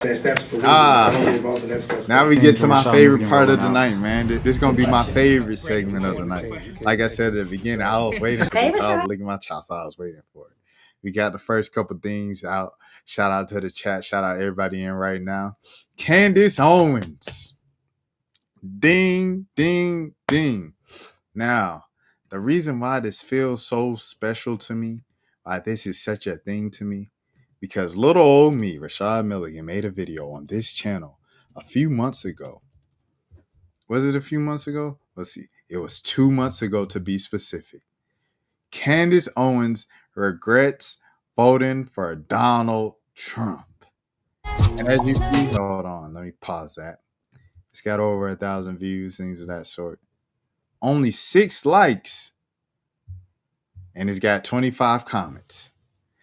That's for real. I don't get involved in that stuff. Now we get to my favorite part of the night, man. This is gonna be my favorite segment of the night. Like I said at the beginning, I was waiting for this. I was licking my chops. I was waiting for it. We got the first couple things out. Shout out to the chat. Shout out everybody in right now. Candace Owens. Ding, ding, ding. Now, the reason why this feels so special to me, why this is such a thing to me, because little old me, Rashad Milligan, made a video on this channel a few months ago. Was it a few months ago? Let's see. It was 2 months ago to be specific. Candace Owens regrets voting for Donald Trump. And as you see, hold on, let me pause that. It's got over 1,000 views, things of that sort. Only 6 likes. And it's got 25 comments.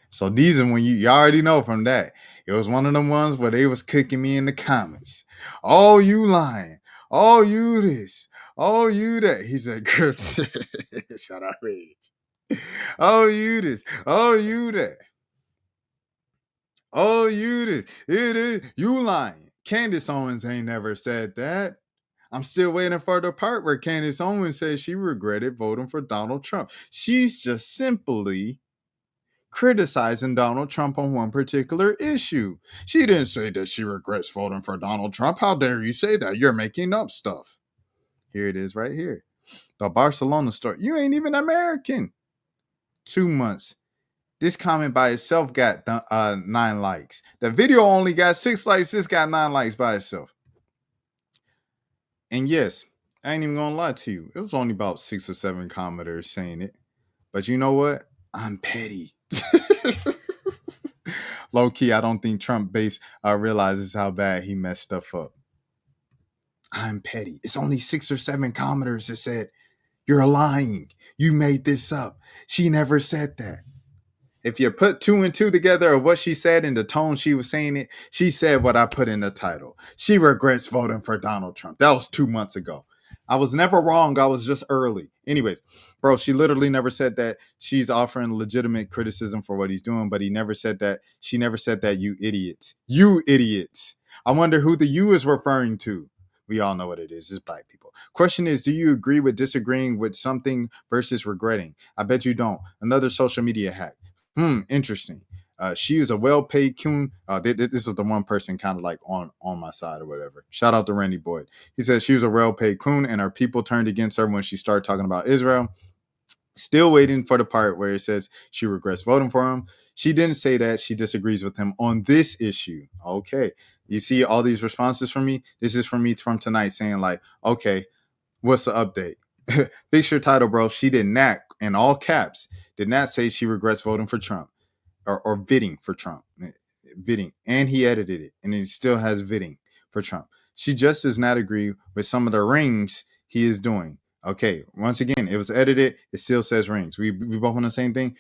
So these are when you already know from that. It was one of them ones where they was cooking me in the comments. Oh, you lying. Oh, you this. Oh, you that. He said, Grips. Shout out Rage. Oh, you this. Oh, you that. Oh, you this. It is. You lying. Candace Owens ain't never said that. I'm still waiting for the part where Candace Owens says she regretted voting for Donald Trump. She's just simply criticizing Donald Trump on one particular issue. She didn't say that she regrets voting for Donald Trump. How dare you say that? You're making up stuff. Here it is right here. The Barcelona story. You ain't even American. 2 months. This comment by itself got 9 likes. The video only got 6 likes. This got 9 likes by itself. And yes, I ain't even gonna lie to you. It was only about 6 or 7 commenters saying it. But you know what? I'm petty. Low key, I don't think Trump base realizes how bad he messed stuff up. I'm petty. It's only 6 or 7 commenters that said, you're lying. You made this up. She never said that. If you put 2 and 2 together of what she said and the tone she was saying it, she said what I put in the title. She regrets voting for Donald Trump. That was 2 months ago. I was never wrong. I was just early. Anyways, bro, she literally never said that she's offering legitimate criticism for what he's doing, but he never said that. She never said that, you idiots. You idiots. I wonder who the you is referring to. We all know what it is. It's black people. Question is, do you agree with disagreeing with something versus regretting? I bet you don't. Another social media hack. Interesting. She is a well-paid coon. This is the one person kind of like on my side or whatever. Shout out to Randy Boyd. He says she was a well-paid coon and her people turned against her when she started talking about Israel. Still waiting for the part where it says she regrets voting for him. She didn't say that she disagrees with him on this issue. Okay. You see all these responses from me? This is from me from tonight saying like, okay, what's the update? Fix your title, bro. She did not, in all caps, did not say she regrets voting for Trump or bidding for Trump. Bidding. And he edited it. And it still has bidding for Trump. She just does not agree with some of the rings he is doing. Okay. Once again, it was edited. It still says rings. We both on the same thing.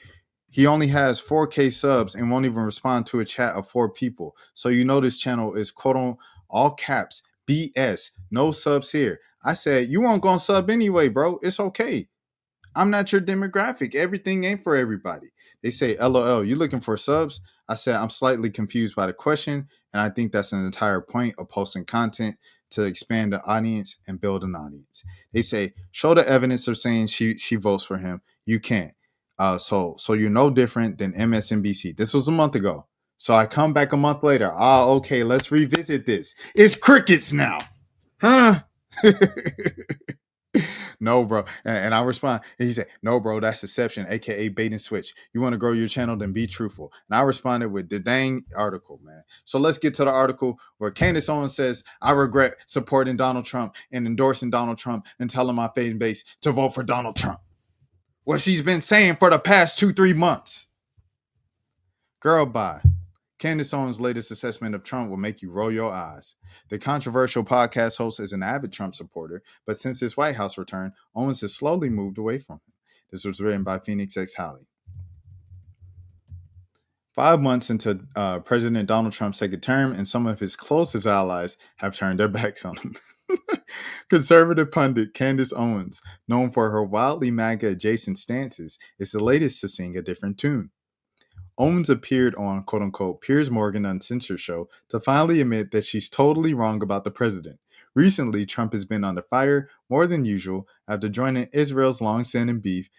He only has 4K subs and won't even respond to a chat of 4 people. So you know this channel is quote on all caps BS. No subs here. I said, you weren't going to sub anyway, bro. It's okay. I'm not your demographic. Everything ain't for everybody. They say, LOL, you looking for subs? I said, I'm slightly confused by the question. And I think that's an entire point of posting content to expand the audience and build an audience. They say, show the evidence of saying she votes for him. You can't. So you're no different than MSNBC. This was a month ago. So I come back a month later. Okay, let's revisit this. It's crickets now. Huh? No, bro. And I respond, and he said, no, bro, that's deception, aka bait and switch. You want to grow your channel, then be truthful. And I responded with the dang article, man. So let's get to the article where Candace Owens says, I regret supporting Donald Trump and endorsing Donald Trump and telling my fan base to vote for Donald Trump. What she's been saying for the past 2-3 months. Girl, bye. Candace Owens' latest assessment of Trump will make you roll your eyes. The controversial podcast host is an avid Trump supporter, but since his White House return, Owens has slowly moved away from him. This was written by Phoenix X Holly. 5 months into President Donald Trump's second term, and some of his closest allies have turned their backs on him. Conservative pundit Candace Owens, known for her wildly MAGA-adjacent stances, is the latest to sing a different tune. Owens appeared on quote unquote Piers Morgan Uncensored show to finally admit that she's totally wrong about the president. Recently, Trump has been under fire more than usual after joining Israel's long-standing beef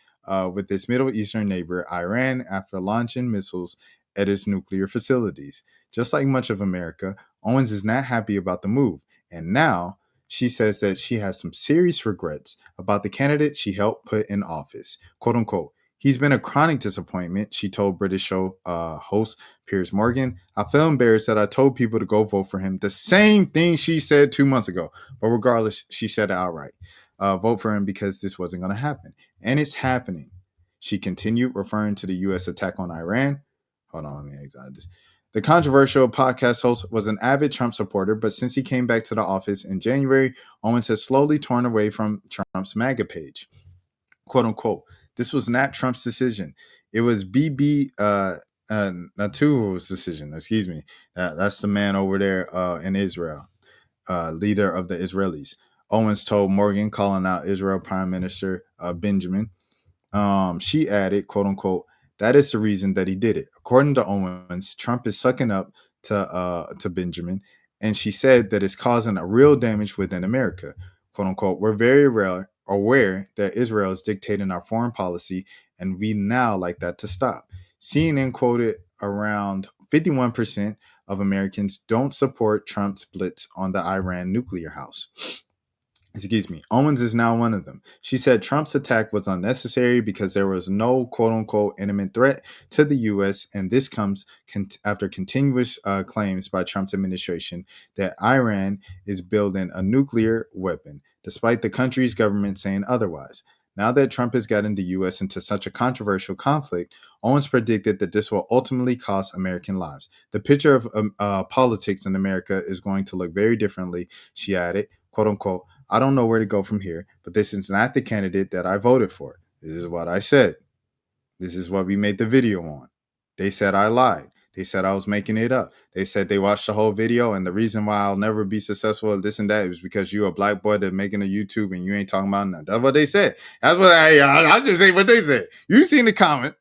with its Middle Eastern neighbor, Iran, after launching missiles at its nuclear facilities. Just like much of America, Owens is not happy about the move, and now she says that she has some serious regrets about the candidate she helped put in office. Quote unquote. He's been a chronic disappointment, she told British show host Piers Morgan. I feel embarrassed that I told people to go vote for him. The same thing she said 2 months ago. But regardless, she said it outright. Vote for him because this wasn't going to happen. And it's happening. She continued, referring to the U.S. attack on Iran. Hold on, let me exit this. The controversial podcast host was an avid Trump supporter, but since he came back to the office in January, Owens has slowly torn away from Trump's MAGA page. Quote unquote. This was not Trump's decision. It was Bibi Netanyahu's decision. Excuse me. That's the man over there in Israel, leader of the Israelis. Owens told Morgan, calling out Israel Prime Minister Benjamin. She added, quote unquote, that is the reason that he did it. According to Owens, Trump is sucking up to Benjamin, and she said that it's causing a real damage within America. Quote unquote, we're very aware that Israel is dictating our foreign policy, and we now like that to stop. CNN quoted around 51% of Americans don't support Trump's blitz on the Iran nuclear house. Excuse me. Owens is now one of them. She said Trump's attack was unnecessary because there was no quote unquote imminent threat to the U.S., and this comes after continuous claims by Trump's administration that Iran is building a nuclear weapon, despite the country's government saying otherwise. Now that Trump has gotten the U.S. into such a controversial conflict, Owens predicted that this will ultimately cost American lives. The picture of politics in America is going to look very differently, she added, quote unquote. I don't know where to go from here, but this is not the candidate that I voted for. This is what I said. This is what we made the video on. They said I lied. They said I was making it up. They said they watched the whole video, and the reason why I'll never be successful at this and that is because you're a black boy that's making a YouTube and you ain't talking about nothing. That's what they said. That's what I just say what they said. You seen the comment.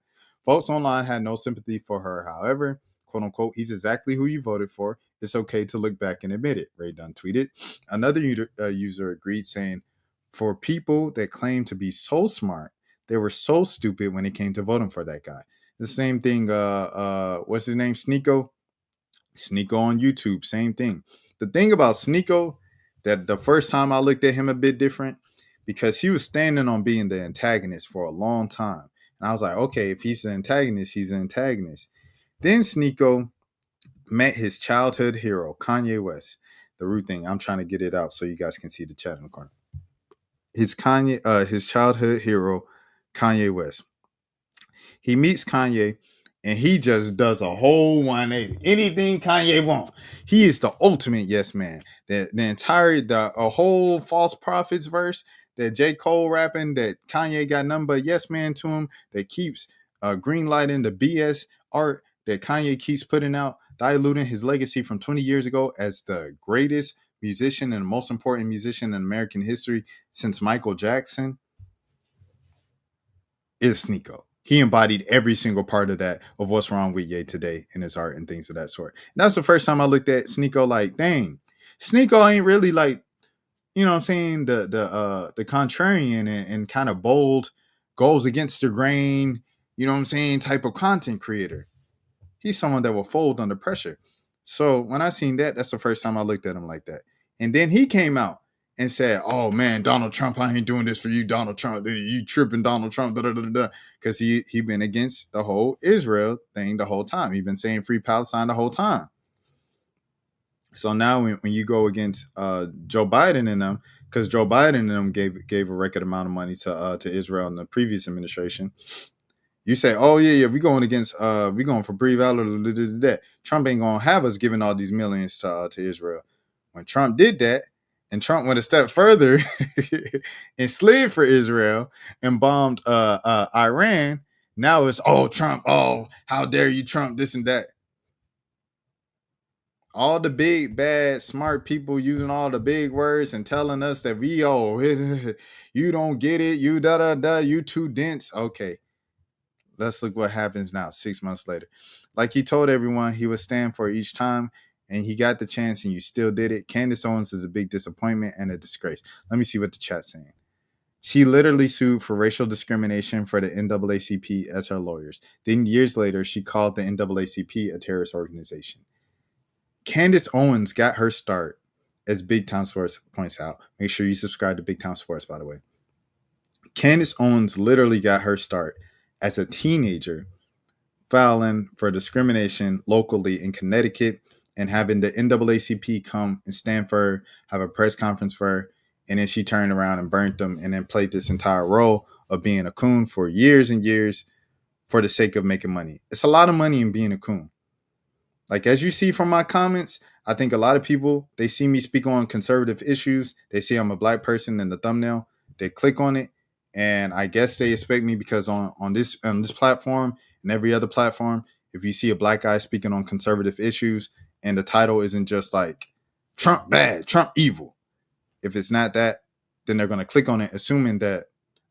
Folks online had no sympathy for her. However, quote unquote, he's exactly who you voted for. It's okay to look back and admit it, Ray Dunn tweeted. Another user agreed, saying, for people that claim to be so smart, they were so stupid when it came to voting for that guy. The same thing, what's his name? Sneeko on YouTube, same thing. The thing about Sneeko, that the first time I looked at him a bit different, because he was standing on being the antagonist for a long time. And I was like, okay, if he's the antagonist, he's an antagonist. Then Sneeko met his childhood hero, Kanye West. The root thing, I'm trying to get it out so you guys can see the chat in the corner. His childhood hero, Kanye West. He meets Kanye and he just does a whole 180. Anything Kanye wants. He is the ultimate yes man. A whole false prophets verse that J. Cole rapping, that Kanye got nothing but yes man to him, that keeps green lighting the BS art that Kanye keeps putting out, diluting his legacy from 20 years ago as the greatest musician and most important musician in American history since Michael Jackson, is Sneeko. He embodied every single part of that, of what's wrong with Ye today in his art and things of that sort. And that's the first time I looked at Sneeko like, dang, Sneeko ain't really like, you know what I'm saying, the contrarian and kind of bold, goes against the grain, you know what I'm saying, type of content creator. He's someone that will fold under pressure. So when I seen that, that's the first time I looked at him like that. And then he came out and said, oh man, Donald Trump, I ain't doing this for you, Donald Trump. You tripping, Donald Trump, because he been against the whole Israel thing the whole time. He been saying free Palestine the whole time. So now when you go against Joe Biden and them, because Joe Biden and them gave a record amount of money to Israel in the previous administration, you say, oh yeah, we going against we going for free valor, that. Trump ain't gonna have us giving all these millions to Israel. When Trump did that, and Trump went a step further and slid for Israel and bombed Iran, now it's, oh, Trump, oh, how dare you, Trump, this and that. All the big, bad, smart people using all the big words and telling us that you don't get it, you you too dense. Okay. let's look what happens now, 6 months later. Like he told everyone he would stand for each time, and he got the chance, and you still did it. Candace Owens is a big disappointment and a disgrace. Let me see what the chat's saying. She literally sued for racial discrimination for the NAACP as her lawyers. Then years later, she called the NAACP a terrorist organization. Candace Owens got her start, as Big Time Sports points out. Make sure you subscribe to Big Time Sports, by the way. Candace Owens literally got her start as a teenager filing for discrimination locally in Connecticut and having the NAACP come and stand for her, have a press conference for her, and then she turned around and burnt them and then played this entire role of being a coon for years and years for the sake of making money. It's a lot of money in being a coon. Like, as you see from my comments, I think a lot of people, they see me speak on conservative issues. They see I'm a black person in the thumbnail. They click on it, and I guess they expect me because on this platform and every other platform, if you see a black guy speaking on conservative issues and the title isn't just like Trump bad, Trump evil. If it's not that, then they're going to click on it, assuming that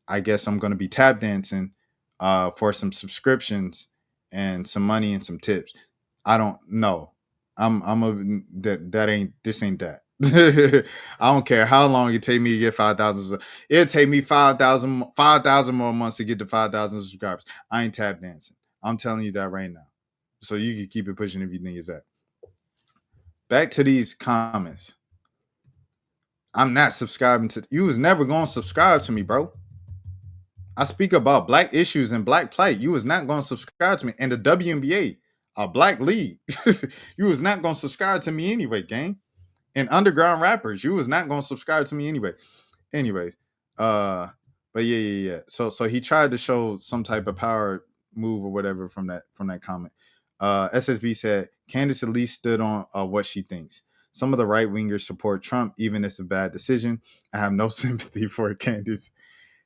I guess I'm going to be tap dancing for some subscriptions and some money and some tips. I don't know. This ain't that. I don't care how long it take me to get 5,000. It'll take me 5,000 more months to get to 5,000 subscribers. I ain't tap dancing. I'm telling you that right now. So you can keep it pushing if you think it's that. Back to these comments. I'm not subscribing to you. Was never gonna subscribe to me, bro. I speak about black issues and black plight. You was not gonna subscribe to me. And the WNBA, a black league. You was not gonna subscribe to me anyway, gang. And underground rappers, you was not gonna subscribe to me anyway. Anyways, but yeah. So he tried to show some type of power move or whatever from that comment. SSB said Candace at least stood on what she thinks. Some of the right wingers support Trump, even if it's a bad decision. I have no sympathy for Candace.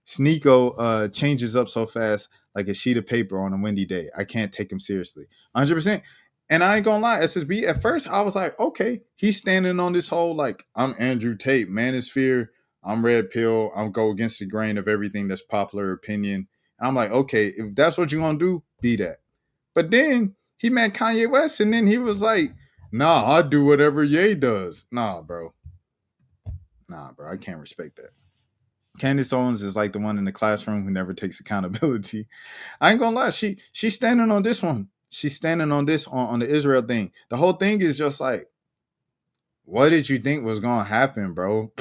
Sneeko changes up so fast like a sheet of paper on a windy day. I can't take him seriously. 100%. And I ain't gonna lie, SSB, at first I was like, okay, he's standing on this whole, like, I'm Andrew Tate, manosphere, I'm red pill, I'm go against the grain of everything that's popular opinion. And I'm like, okay, if that's what you're gonna do, be that. But then he met Kanye West, and then he was like, nah, I do whatever Ye does. Nah, bro, I can't respect that. Candace Owens is like the one in the classroom who never takes accountability. I ain't gonna lie, she's standing on this one. She's standing on this on the Israel thing. The whole thing is just like, what did you think was gonna happen, bro?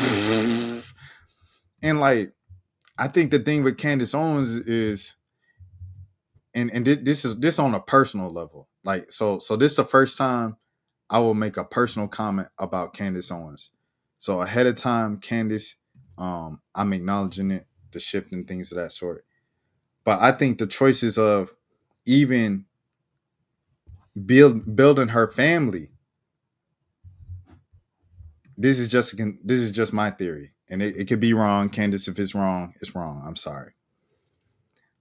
And like, I think the thing with Candace Owens is, and this on a personal level. Like, so this is the first time I will make a personal comment about Candace Owens. So ahead of time, Candace, I'm acknowledging it, the shift and things of that sort. But I think the choices of even building her family, this is just my theory, and it could be wrong. Candace, if it's wrong, it's wrong. I'm sorry.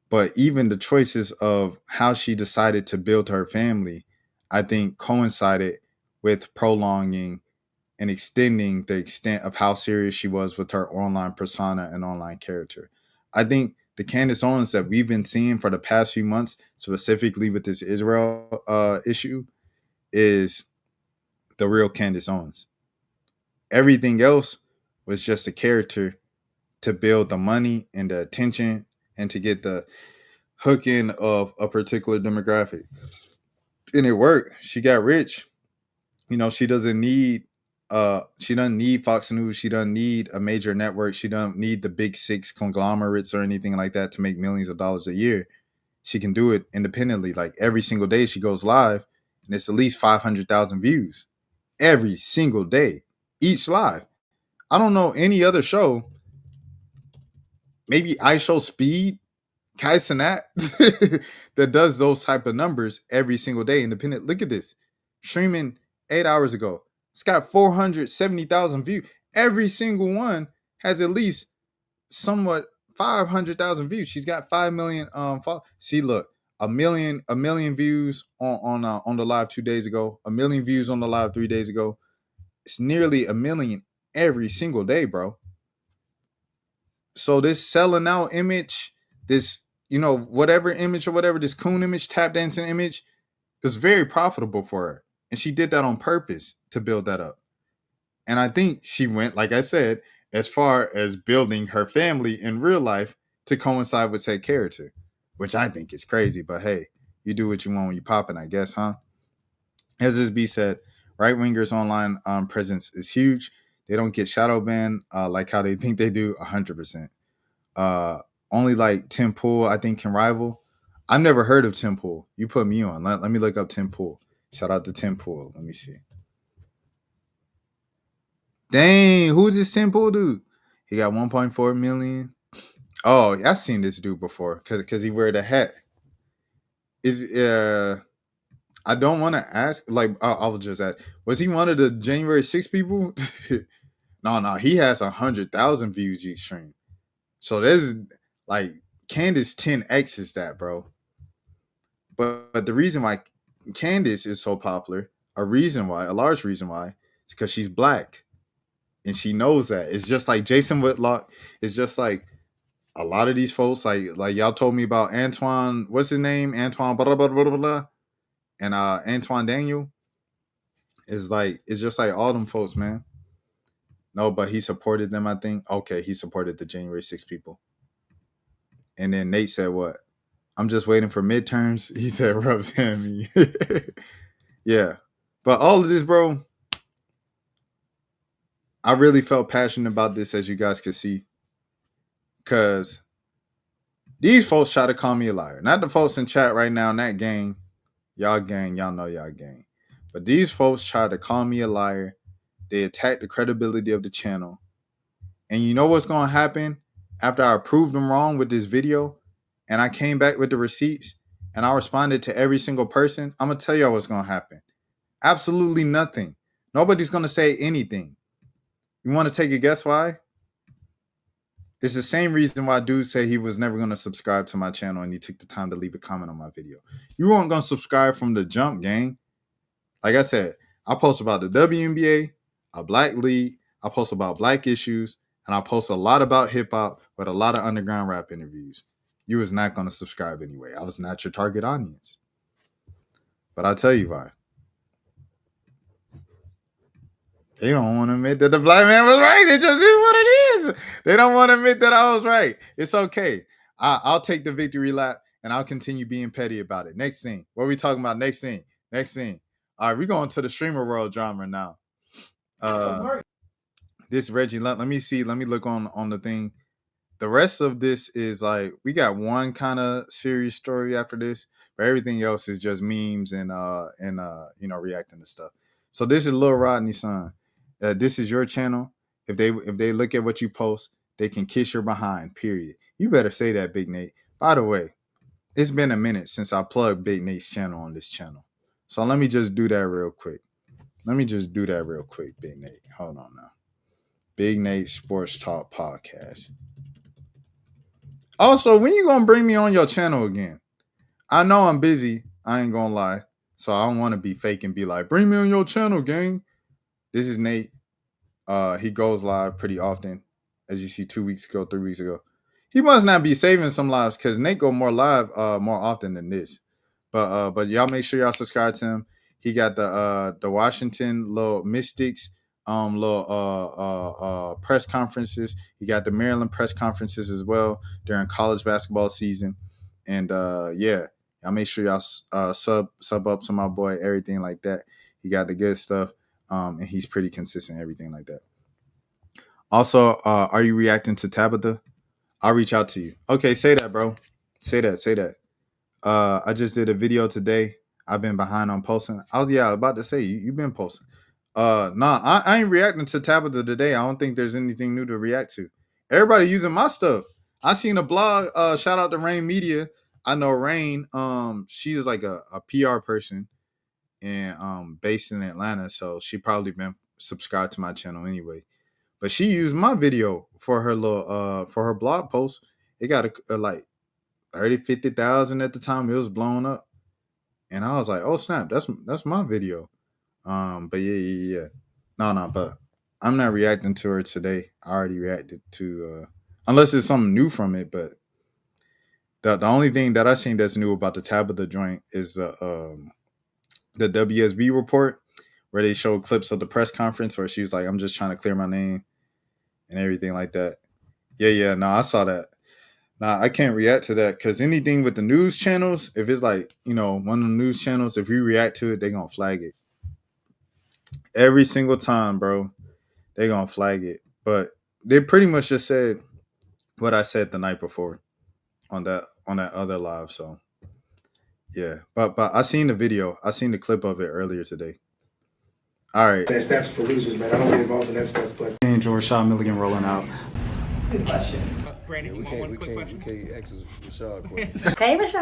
But even the choices of how she decided to build her family, I think coincided with prolonging and extending the extent of how serious she was with her online persona and online character. I think the Candace Owens that we've been seeing for the past few months, specifically with this Israel issue, is the real Candace Owens. Everything else was just a character to build the money and the attention and to get the hook in of a particular demographic. And it worked. She got rich. You know, she doesn't need Fox News. She doesn't need a major network. She doesn't need the big six conglomerates or anything like that to make millions of dollars a year. She can do it independently. Like, every single day she goes live, and it's at least 500,000 views every single day, each live. I don't know any other show. Maybe I Show Speed, Kai Cenat, that does those type of numbers every single day independent. Look at this. Streaming 8 hours ago. It's got 470,000 views. Every single one has at least somewhat 500,000 views. She's got 5 million See, look, a million views on the live 2 days ago, a million views on the live 3 days ago. It's nearly a million every single day, bro. So this selling out image, this whatever image or whatever, this coon image, tap dancing image, it was very profitable for her. And she did that on purpose to build that up. And I think she went, like I said, as far as building her family in real life to coincide with said character, which I think is crazy. But hey, you do what you want when you popping, I guess, huh? As this B said, right wingers online presence is huge. They don't get shadow banned like how they think they do. 100%. Uh, Only like Tim Pool, I think, can rival. I've never heard of Tim Pool. You put me on. Let me look up Tim Pool. Shout out to Tim Pool. Let me see. Dang, who's this Tim Pool dude? He got 1.4 million. Oh, I've seen this dude before because he wear the hat. Is I don't want to ask. Like I'll just ask. Was he one of the January 6th people? No, he has 100,000 views each stream. So there's like Candace 10x is that, bro. But the reason why Candace is so popular, a large reason why, is because she's black. And she knows that. It's just like Jason Whitlock. It's just like a lot of these folks, like y'all told me about Antoine, what's his name? Antoine blah, blah, blah, blah, blah, and Antoine Daniel. Is like, it's just like all them folks, man. No, but he supported them, I think. Okay, he supported the January 6 people. And then Nate said what? I'm just waiting for midterms. He said rubs me. Yeah. But all of this, bro, I really felt passionate about this, as you guys could see. Because these folks try to call me a liar. Not the folks in chat right now, that gang. Y'all gang, y'all know y'all gang. But these folks try to call me a liar. They attack the credibility of the channel. And you know what's going to happen after I proved them wrong with this video and I came back with the receipts and I responded to every single person? I'm going to tell y'all what's going to happen. Absolutely nothing. Nobody's going to say anything. You want to take a guess why? It's the same reason why dude said he was never going to subscribe to my channel and he took the time to leave a comment on my video. You weren't going to subscribe from the jump, gang. Like I said, I post about the WNBA, a black league, I post about black issues, and I post a lot about hip hop with a lot of underground rap interviews. You was not going to subscribe anyway. I was not your target audience. But I'll tell you why. They don't want to admit that the black man was right. It just is what it is. They don't want to admit that I was right. It's okay. I'll take the victory lap and I'll continue being petty about it. Next thing. What are we talking about? Next thing. All right, we're going to the streamer world drama now. This Reggie, let me see. Let me look on the thing. The rest of this is like, we got one kind of serious story after this, but everything else is just memes and reacting to stuff. So this is Lil Rodney's son. This is your channel. If they look at what you post, they can kiss your behind. Period. You better say that, Big Nate. By the way, it's been a minute since I plugged Big Nate's channel on this channel, so let me just do that real quick. Big Nate. Hold on now. Big Nate Sports Talk Podcast. Also, when you gonna bring me on your channel again? I know I'm busy. I ain't gonna lie. So I don't want to be fake and be like, bring me on your channel, gang. This is Nate. He goes live pretty often, as you see 2 weeks ago, 3 weeks ago. He must not be saving some lives because Nate go more live more often than this. But y'all make sure y'all subscribe to him. He got the Washington little Mystics little press conferences. He got the Maryland press conferences as well during college basketball season. And yeah, y'all make sure y'all sub up to my boy, everything like that. He got the good stuff. And he's pretty consistent, everything like that. Also, are you reacting to Tabitha? I'll reach out to you. Okay, say that, bro. Say that. I just did a video today. I've been behind on posting. I was about to say you've been posting. I ain't reacting to Tabitha today. I don't think there's anything new to react to. Everybody using my stuff. I seen a blog. Shout out to Rain Media. I know Rain. She is like a PR person and based in Atlanta, so she probably been subscribed to my channel anyway. But she used my video for her little for her blog post. It got a like 50,000 at the time. It was blown up, and I was like, "Oh snap! That's my video." But yeah. No, but I'm not reacting to her today. I already reacted to unless it's something new from it, but The only thing that I seen that's new about the Tabitha joint is the WSB report where they showed clips of the press conference where she was like, "I'm just trying to clear my name," and everything like that. Yeah. No, I saw that. Nah, I can't react to that because anything with the news channels, if it's like, one of the news channels, if we react to it, they gonna flag it. Every single time, bro. They gonna flag it. But they pretty much just said what I said the night before on that other live. So yeah. But I seen the video. I seen the clip of it earlier today. All right. That's for losers, man. I don't get involved in that stuff, but Rashad Milligan rolling out. That's a good question. Brandon, We can't ask Rashad a question. Hey, Rashad.